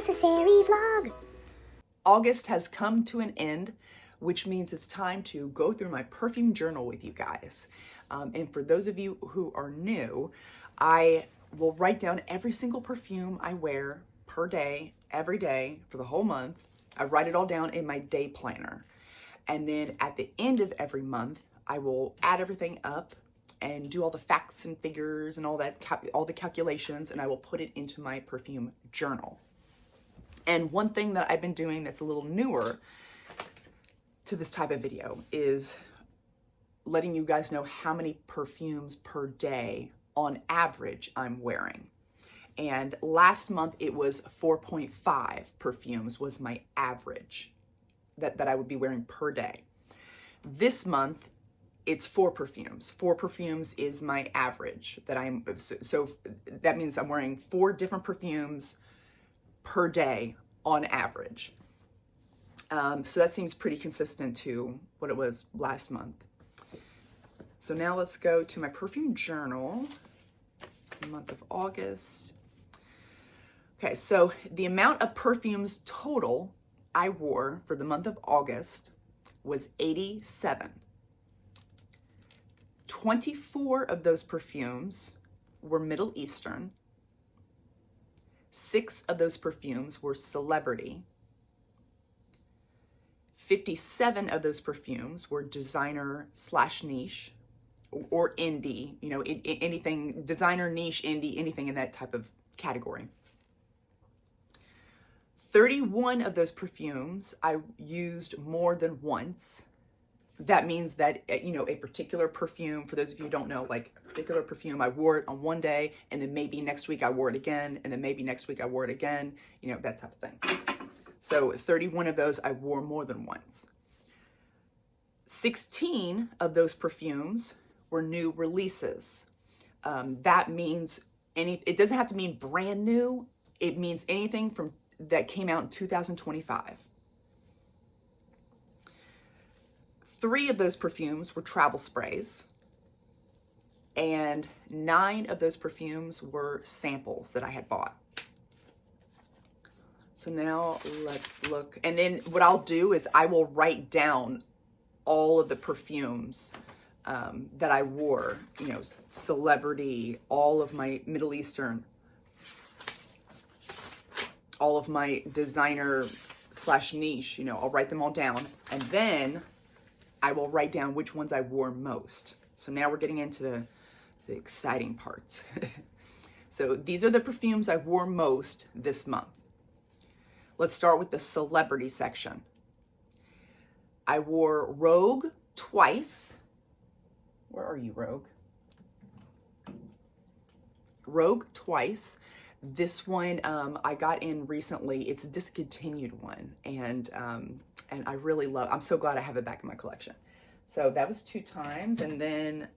unnecessary vlog. August has come to an end, which means it's time to go through my perfume journal with you guys. And for those of you who are new, I will write down every single perfume I wear per day, every day for the whole month. I write it all down in my day planner. And then at the end of every month, I will add everything up and do all the facts and figures and all that, all the calculations, and I will put it into my perfume journal. And one thing that I've been doing that's a little newer to this type of video is letting you guys know how many perfumes per day on average I'm wearing. And last month it was 4.5 perfumes was my average that I would be wearing per day. This month it's 4 perfumes. 4 perfumes is my average that so that means I'm wearing 4 different perfumes per day on average. So that seems pretty consistent to what it was last month. So now let's go to my perfume journal, the month of August. Okay, so the amount of perfumes total I wore for the month of August was 87. 24 of those perfumes were Middle Eastern. 6 of those perfumes were celebrity. 57 of those perfumes were designer / niche or indie, you know, anything, designer, niche, indie, anything in that type of category. 31 of those perfumes I used more than once. That means that, you know, a particular perfume, for those of you who don't know, like a particular perfume, I wore it on one day, and then maybe next week I wore it again, and then maybe next week I wore it again, you know, that type of thing. So 31 of those I wore more than once. 16 of those perfumes were new releases. That means it doesn't have to mean brand new. It means anything from that came out in 2025. 3 of those perfumes were travel sprays, and 9 of those perfumes were samples that I had bought. So now let's look. And then what I'll do is I will write down all of the perfumes that I wore, you know, celebrity, all of my Middle Eastern, all of my designer / niche, you know, I'll write them all down. And then I will write down which ones I wore most. So now we're getting into the exciting parts. So these are the perfumes I wore most this month. Let's start with the celebrity section. I wore Rogue twice. Where are you, Rogue? Rogue twice. This one I got in recently. It's a discontinued one, and I really love. I'm so glad I have it back in my collection. So that was 2 times, and then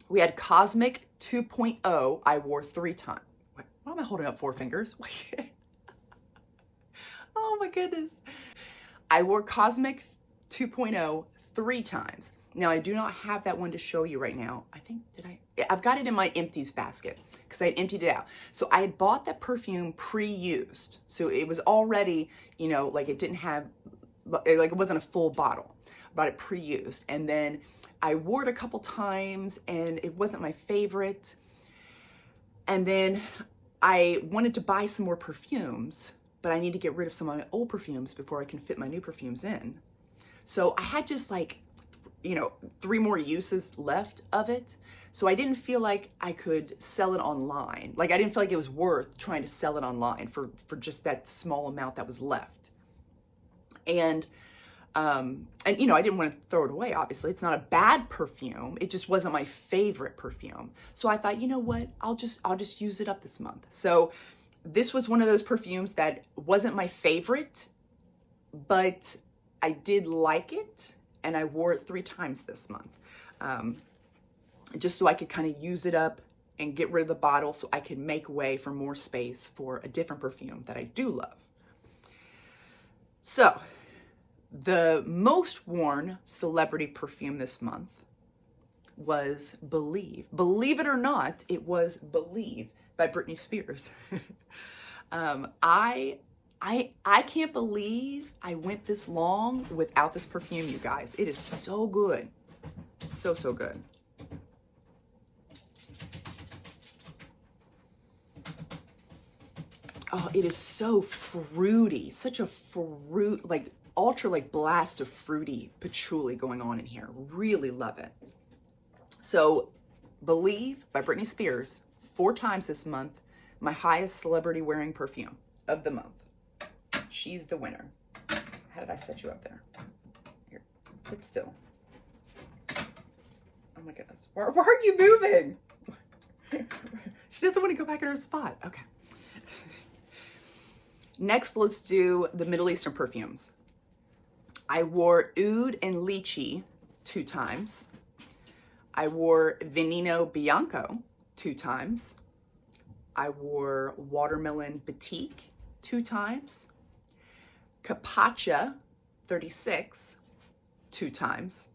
we had Cosmic 2.0. I wore 3 times. Why am I holding up 4 fingers? Oh my goodness! I wore Cosmic 2.0 3 times. Now, I do not have that one to show you right now. I think, I've got it in my empties basket because I had emptied it out. So I had bought that perfume pre-used. So it was already, you know, like it didn't have, like it wasn't a full bottle. I bought it pre-used. And then I wore it a couple times and it wasn't my favorite. And then I wanted to buy some more perfumes, but I need to get rid of some of my old perfumes before I can fit my new perfumes in. So I had just like, you know, 3 more uses left of it. So I didn't feel like I could sell it online. Like I didn't feel like it was worth trying to sell it online for just that small amount that was left. And you know, I didn't want to throw it away, obviously. It's not a bad perfume. It just wasn't my favorite perfume. So I thought, you know what? I'll just use it up this month. So this was one of those perfumes that wasn't my favorite, but I did like it. And I wore it 3 times this month, just so I could kind of use it up and get rid of the bottle so I could make way for more space for a different perfume that I do love. So the most worn celebrity perfume this month was Believe. Believe it or not, it was Believe by Britney Spears. I I can't believe I went this long without this perfume, you guys. It is so good. So, so good. Oh, it is so fruity. Such a fruit, like ultra like blast of fruity patchouli going on in here. Really love it. So, Believe by Britney Spears, 4 times this month, my highest celebrity wearing perfume of the month. She's the winner. How did I set you up there? Here, sit still. Oh my goodness. Why are you moving? She doesn't want to go back in her spot. Okay. Next, let's do the Middle Eastern perfumes. I wore Oud and Lychee 2 times. I wore Veneno Bianco 2 times. I wore Watermelon Batik 2 times. Capacha 36 2 times.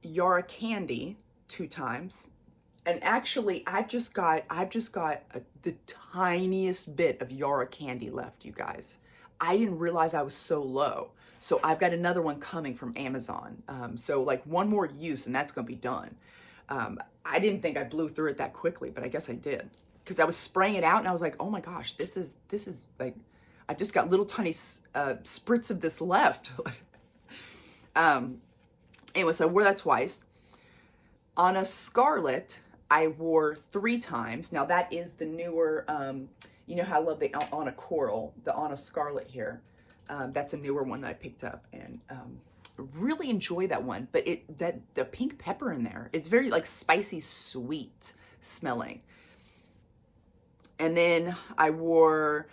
Yara Candy 2 times. And actually, I've just got the tiniest bit of Yara Candy left, you guys. I didn't realize I was so low. So I've got another one coming from Amazon. So like one more use and that's gonna be done. I didn't think I blew through it that quickly, but I guess I did. Because I was spraying it out and I was like, oh my gosh, this is like, I've just got little tiny spritz of this left. Anyway, so I wore that twice. On a Scarlet, I wore 3 times. Now that is the newer, you know how I love the On a Coral, the On a Scarlet here. That's a newer one that I picked up and really enjoy that one. But the pink pepper in there, it's very like spicy sweet smelling. And then I wore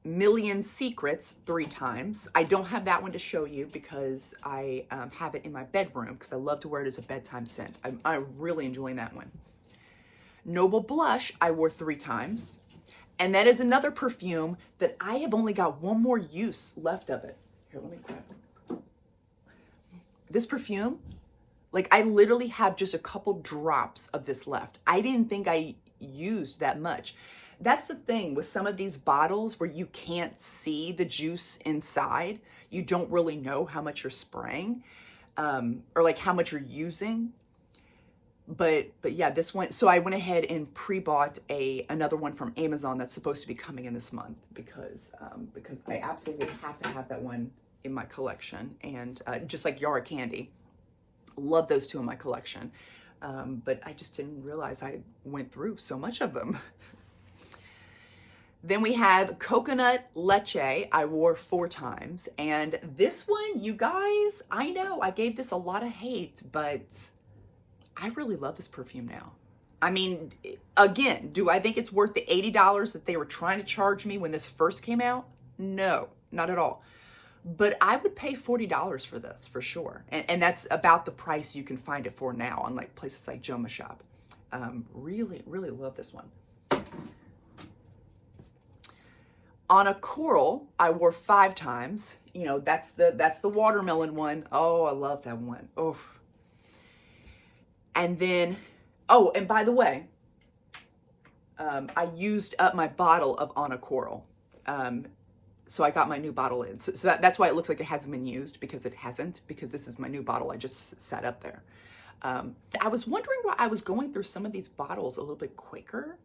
Million Secrets 3 times. I don't have that one to show you because I have it in my bedroom because I love to wear it as a bedtime scent. I'm really enjoying that one. Noble Blush, I wore 3 times. And that is another perfume that I have only got one more use left of it. Here, let me grab it. This perfume, like I literally have just a couple drops of this left. I didn't think I used that much. That's the thing with some of these bottles where you can't see the juice inside. You don't really know how much you're spraying or like how much you're using. But yeah, this one, so I went ahead and pre-bought another one from Amazon that's supposed to be coming in this month because I absolutely have to have that one in my collection. And just like Yara Candy, love those 2 in my collection. But I just didn't realize I went through so much of them. Then we have Coconut Leche. I wore 4 times. And this one, you guys, I know I gave this a lot of hate, but I really love this perfume now. I mean, again, do I think it's worth the $80 that they were trying to charge me when this first came out? No, not at all. But I would pay $40 for this for sure. And that's about the price you can find it for now on like places like Joma Shop. Really, really love this one. On a Coral, I wore 5 times. You know, that's the watermelon one. Oh, I love that one. Oh. And then, oh, and by the way, I used up my bottle of On a Coral. So I got my new bottle in. So that's why it looks like it hasn't been used, because it hasn't, because this is my new bottle. I just set up there. I was wondering why I was going through some of these bottles a little bit quicker.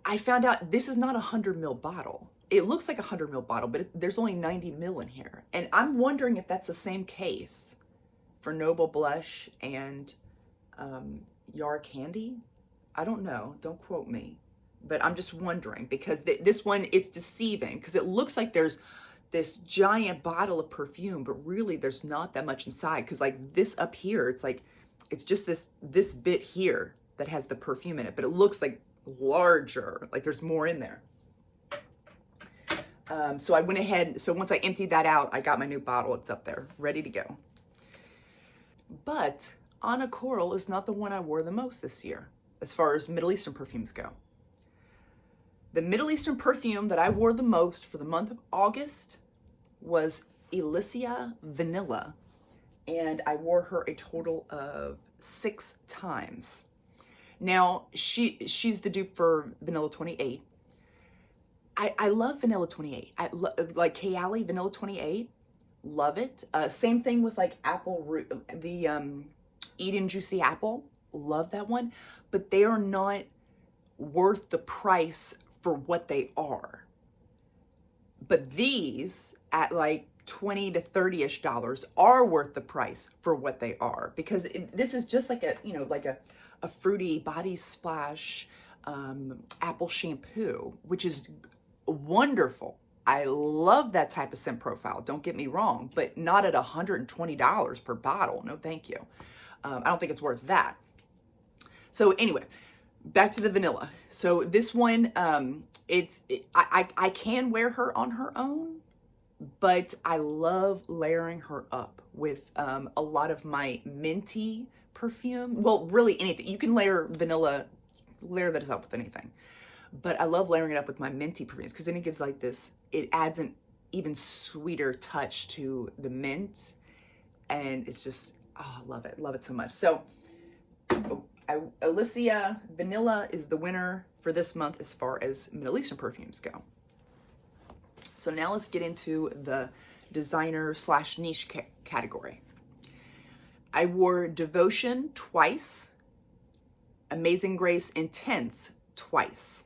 I found out this is not a 100 ml bottle. It looks like a 100 ml bottle, but there's only 90 ml in here. And I'm wondering if that's the same case for Noble Blush and Yara Candy. I don't know. Don't quote me. But I'm just wondering, because this one, it's deceiving because it looks like there's this giant bottle of perfume, but really there's not that much inside. Because like this up here, it's like, it's just this bit here that has the perfume in it, but it looks like larger, like there's more in there. So I went ahead, so once I emptied that out, I got my new bottle. It's up there, ready to go. But On a Coral is not the one I wore the most this year, as far as Middle Eastern perfumes go. The Middle Eastern perfume that I wore the most for the month of August was Alicia Vanilla, and I wore her a total of 6 times. Now, she's the dupe for Vanilla 28. I love Vanilla 28. Like Kayali Vanilla 28. Love it. Same thing with like apple root, the Eden Juicy Apple. Love that one. But they are not worth the price for what they are. But these at like 20 to 30-ish dollars are worth the price for what they are, because this is just like a, you know, like a fruity body splash apple shampoo, which is wonderful. I love that type of scent profile, don't get me wrong, but not at $120 per bottle. No, thank you. I don't think it's worth that. So anyway, back to the vanilla. So this one, I can wear her on her own, but I love layering her up with a lot of my minty perfume. Well, really anything. You can layer vanilla, layer that up with anything. But I love layering it up with my minty perfumes, because then it gives like this, it adds an even sweeter touch to the mint. And it's just, oh, I love it. Love it so much. So Alicia Vanilla is the winner for this month as far as Middle Eastern perfumes go. So now let's get into the designer / niche category. I wore Devotion twice, Amazing Grace Intense twice.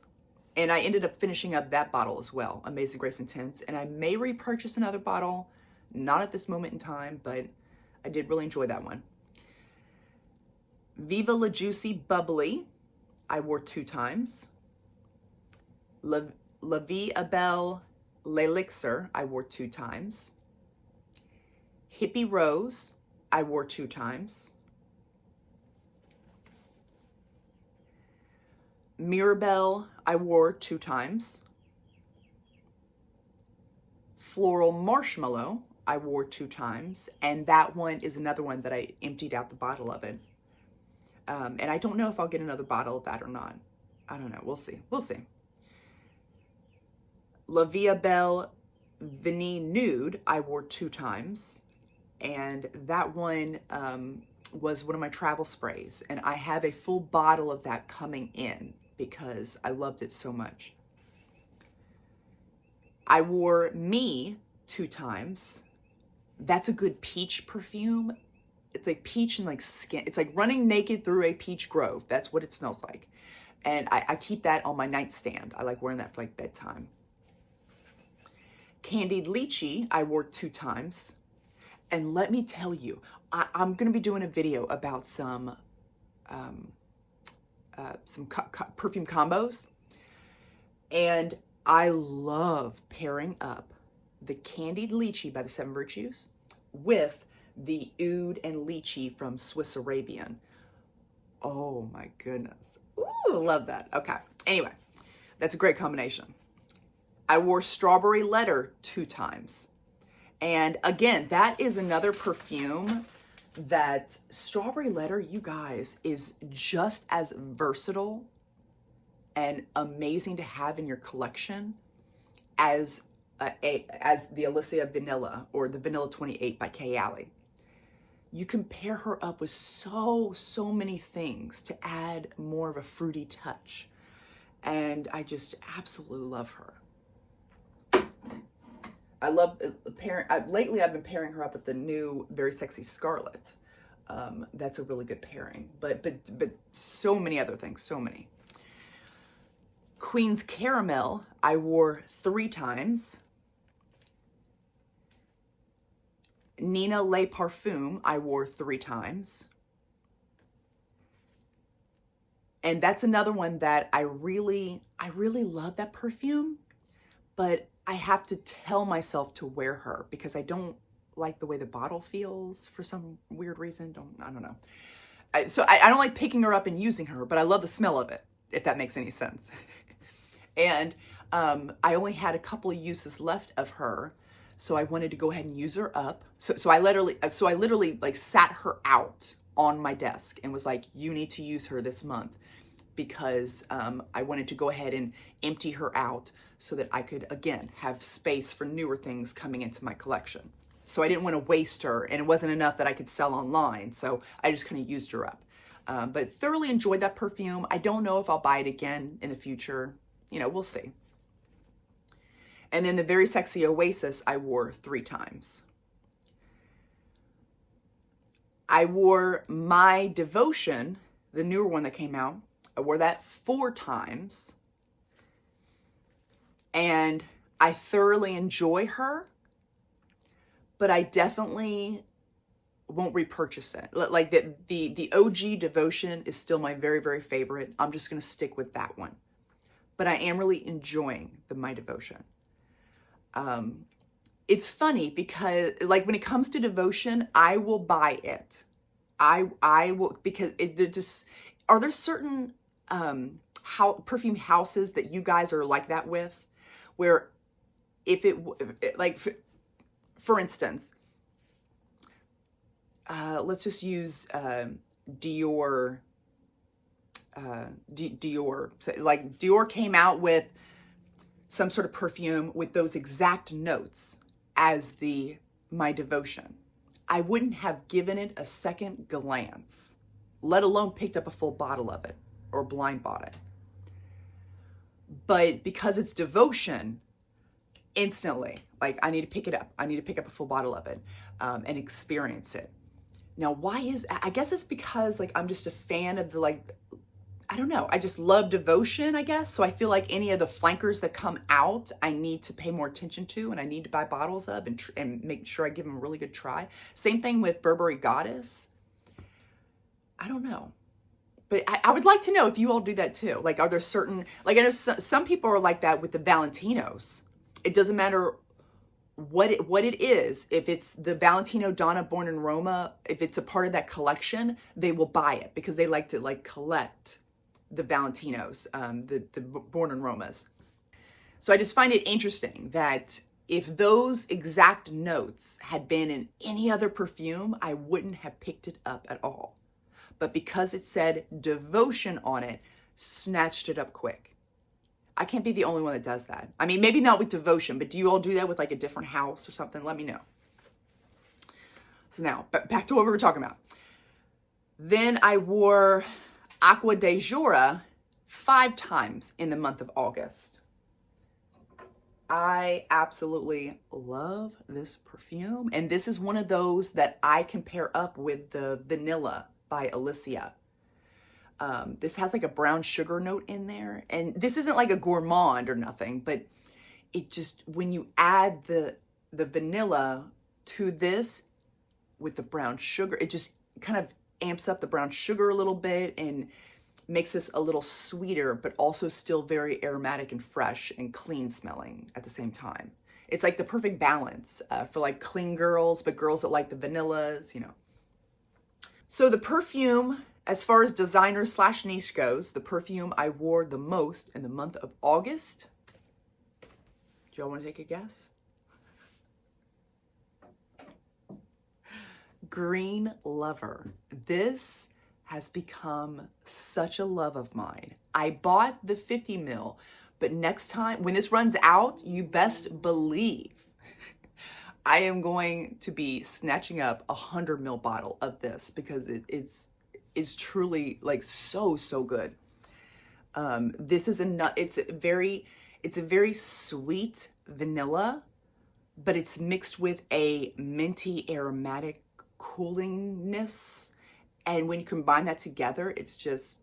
And I ended up finishing up that bottle as well, Amazing Grace Intense. And I may repurchase another bottle, not at this moment in time, but I did really enjoy that one. Viva La Juicy Bubbly, I wore 2 times. La Vie Belle L'Elixir, I wore 2 times. Hippie Rose, I wore 2 times. Mirabelle, I wore 2 times. Floral Marshmallow, I wore 2 times. And that one is another one that I emptied out the bottle of it. And I don't know if I'll get another bottle of that or not. I don't know. We'll see. We'll see. La Vie Belle Vanille Nude, I wore 2 times. And that one was one of my travel sprays. And I have a full bottle of that coming in because I loved it so much. I wore Me 2 times. That's a good peach perfume. It's like peach and like skin. It's like running naked through a peach grove. That's what it smells like. And I keep that on my nightstand. I like wearing that for like bedtime. Candied Lychee, I wore 2 times. And let me tell you, I'm going to be doing a video about some perfume combos. And I love pairing up the Candied Lychee by the 7 Virtues with the Oud and Lychee from Swiss Arabian. Oh my goodness. Ooh, love that. Okay. Anyway, that's a great combination. I wore Strawberry Letter 2 times. And again, that is another perfume that Strawberry Letter, you guys, is just as versatile and amazing to have in your collection as the Alicia Vanilla or the Vanilla 28 by Kayali. You can pair her up with so many things to add more of a fruity touch. And I just absolutely love her. I love lately I've been pairing her up with the new Very Sexy Scarlet. That's a really good pairing. But so many other things, so many. Queen's Caramel, I wore 3 times. Nina Le Parfum, I wore 3 times. And that's another one that I really love that perfume, but I have to tell myself to wear her because I don't like the way the bottle feels for some weird reason. I don't know. So I don't like picking her up and using her, but I love the smell of it, if that makes any sense. And I only had a couple of uses left of her, so I wanted to go ahead and use her up. So I literally like sat her out on my desk and was like, you need to use her this month, because I wanted to go ahead and empty her out so that I could, again, have space for newer things coming into my collection. So I didn't want to waste her, and it wasn't enough that I could sell online, so I just kind of used her up. But thoroughly enjoyed that perfume. I don't know if I'll buy it again in the future. You know, we'll see. And then the Very Sexy Oasis I wore 3 times. I wore My Devotion, the newer one that came out. I wore that 4 times. And I thoroughly enjoy her, but I definitely won't repurchase it. Like the OG Devotion is still my very, very favorite. I'm just going to stick with that one. But I am really enjoying the My Devotion. It's funny because like when it comes to Devotion, I will buy it. I will, because are there certain perfume houses that you guys are like that with, where if like for instance, let's just use Dior. Dior, like Dior came out with some sort of perfume with those exact notes as the My Devotion. I wouldn't have given it a second glance, let alone picked up a full bottle of it or blind bought it. But because it's Devotion, instantly, like I need to pick it up. I need to pick up a full bottle of it and experience it. Now, why is, I guess it's because like I'm just a fan of the, like, I don't know, I just love Devotion, I guess. So I feel like any of the flankers that come out, I need to pay more attention to, and I need to buy bottles of and make sure I give them a really good try. Same thing with Burberry Goddess. I don't know. But I would like to know if you all do that too. Like, are there certain, like I know some people are like that with the Valentinos. It doesn't matter what it is. If it's the Valentino Donna Born in Roma, if it's a part of that collection, they will buy it because they like to like collect the Valentinos, the Born in Romas. So I just find it interesting that if those exact notes had been in any other perfume, I wouldn't have picked it up at all. But because it said Devotion on it, snatched it up quick. I can't be the only one that does that. I mean, maybe not with Devotion, but do you all do that with like a different house or something? Let me know. So now, back to what we were talking about. Then I wore Acqua di Giura 5 times in the month of August. I absolutely love this perfume. And this is one of those that I can pair up with the Vanilla by Alicia. This has like a brown sugar note in there. And this isn't like a gourmand or nothing, but it just, when you add the vanilla to this with the brown sugar, it just kind of amps up the brown sugar a little bit and makes this a little sweeter, but also still very aromatic and fresh and clean smelling at the same time. It's like the perfect balance for like clean girls, but girls that like the vanillas, you know. So the perfume, as far as designer / niche goes, the perfume I wore the most in the month of August. Do y'all want to take a guess? Green Lover. This has become such a love of mine. I bought the 50 ml, but next time, when this runs out, you best believe I am going to be snatching up a 100 ml bottle of this because it's truly like so good. This is it's a very sweet vanilla, but it's mixed with a minty aromatic coolingness. And when you combine that together, it's just,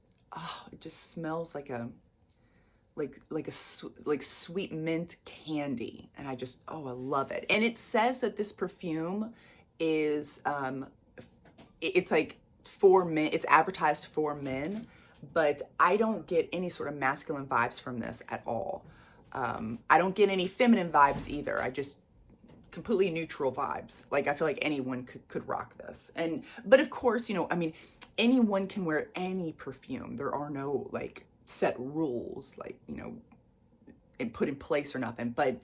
it just smells like sweet mint candy. And I love it. And it says that this perfume is, it's like for men, it's advertised for men, but I don't get any sort of masculine vibes from this at all. I don't get any feminine vibes either. I just completely neutral vibes. Like I feel like anyone could rock this. But of course, you know, I mean, anyone can wear any perfume. There are no like set rules, like, you know, and put in place or nothing. But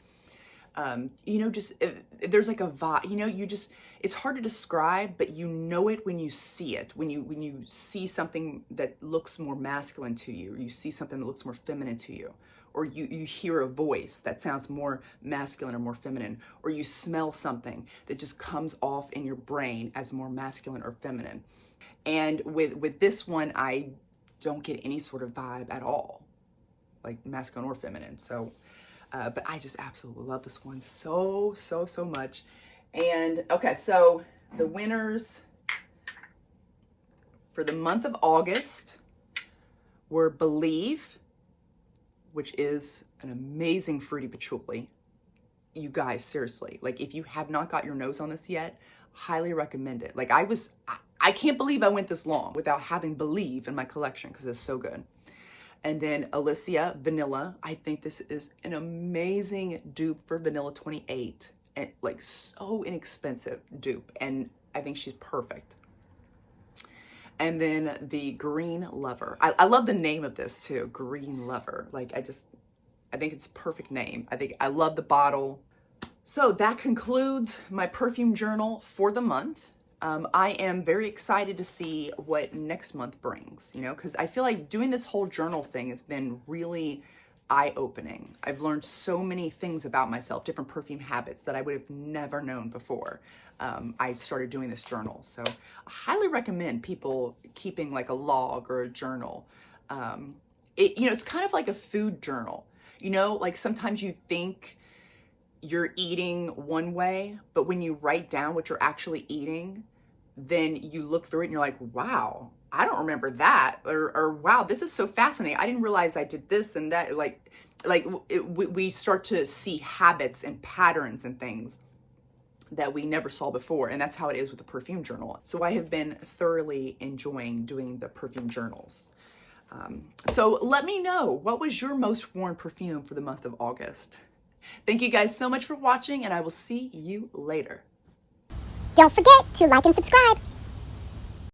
you know, just there's like a vibe, you know, it's hard to describe, but you know it when you see it. When you see something that looks more masculine to you, or you see something that looks more feminine to you, or you hear a voice that sounds more masculine or more feminine, or you smell something that just comes off in your brain as more masculine or feminine. And with this one, I don't get any sort of vibe at all, like masculine or feminine. So But I just absolutely love this one so, so, so much. And okay, so the winners for the month of August were Believe, which is an amazing fruity patchouli. You guys, seriously, like if you have not got your nose on this yet, highly recommend it. Like I can't believe I went this long without having Believe in my collection because it's so good. And then Alicia Vanilla. I think this is an amazing dupe for Vanilla 28. And like so inexpensive dupe. And I think she's perfect. And then the Green Lover. I love the name of this too, Green Lover. Like I think it's a perfect name. I love the bottle. So that concludes my perfume journal for the month. I am very excited to see what next month brings, you know, because I feel like doing this whole journal thing has been really eye-opening. I've learned so many things about myself, different perfume habits that I would have never known before I started doing this journal. So I highly recommend people keeping like a log or a journal. It's kind of like a food journal, you know, like sometimes you think you're eating one way, but when you write down what you're actually eating, then you look through it and you're like, wow, I don't remember that. Or wow, this is so fascinating. I didn't realize I did this and that. We start to see habits and patterns and things that we never saw before. And that's how it is with the perfume journal. So I have been thoroughly enjoying doing the perfume journals. So let me know, what was your most worn perfume for the month of August? Thank you guys so much for watching, and I will see you later. Don't forget to like and subscribe.